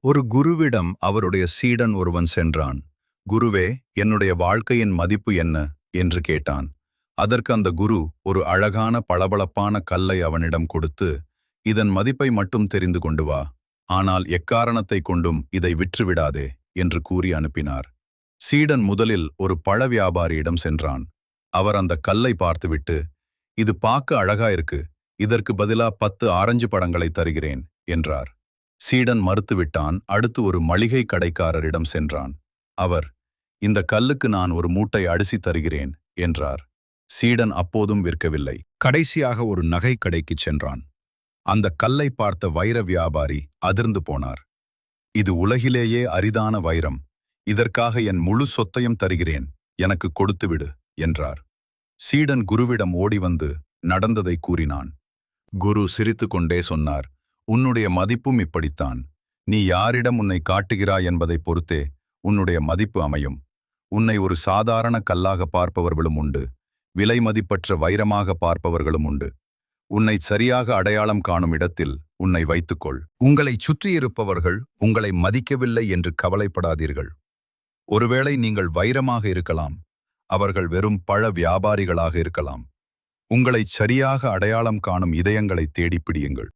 ஒரு குருவிடம் அவருடைய சீடன் ஒருவன் சென்றான். குருவே, என்னுடைய வாழ்க்கையின் மதிப்பு என்ன என்று கேட்டான். அதற்கு அந்த குரு ஒரு அழகான பளபளப்பான கல்லை அவனிடம் கொடுத்து, இதன் மதிப்பை மட்டும் தெரிந்து கொண்டு வா, ஆனால் எக்காரணத்தை கொண்டும் இதை விற்றுவிடாதே என்று கூறி அனுப்பினார். சீடன் முதலில் ஒரு பழ வியாபாரியிடம் சென்றான். அவர் அந்த கல்லை பார்த்துவிட்டு, இது பார்க்க அழகா இருக்கு, இதற்கு பதிலா 10 ஆரஞ்சு பழங்களை தருகிறேன் என்றார். சீடன் மறுத்துவிட்டான். அடுத்து ஒரு மளிகை கடைக்காரரிடம் சென்றான். அவர், இந்த கல்லுக்கு நான் ஒரு மூட்டை அரிசி தருகிறேன் என்றார். சீடன் அப்போதும் விற்கவில்லை. கடைசியாக ஒரு நகை கடைக்குச் சென்றான். அந்த கல்லை பார்த்த வைர வியாபாரி அதிர்ந்து போனார். இது உலகிலேயே அரிதான வைரம், இதற்காக என் முழு சொத்தையும் தருகிறேன், எனக்கு கொடுத்துவிடு என்றார். சீடன் குருவிடம் ஓடி வந்து நடந்ததை கூறினான். குரு சிரித்துக்கொண்டே சொன்னார், உன்னுடைய மதிப்பும் இப்படித்தான். நீ யாரிடம் உன்னை காட்டுகிறாய் என்பதைப் பொறுத்தே உன்னுடைய மதிப்பு அமையும். உன்னை ஒரு சாதாரண கல்லாக பார்ப்பவர்களும் உண்டு, விலை மதிப்பற்ற வைரமாக பார்ப்பவர்களும் உண்டு. உன்னை சரியாக அடையாளம் காணும் இடத்தில் உன்னை வைத்துக்கொள். உங்களை சுற்றியிருப்பவர்கள் உங்களை மதிக்கவில்லை என்று கவலைப்படாதீர்கள். ஒருவேளை நீங்கள் வைரமாக இருக்கலாம், அவர்கள் வெறும் பழ வியாபாரிகளாக இருக்கலாம். உங்களை சரியாக அடையாளம் காணும் இதயங்களை தேடிப் பிடியுங்கள்.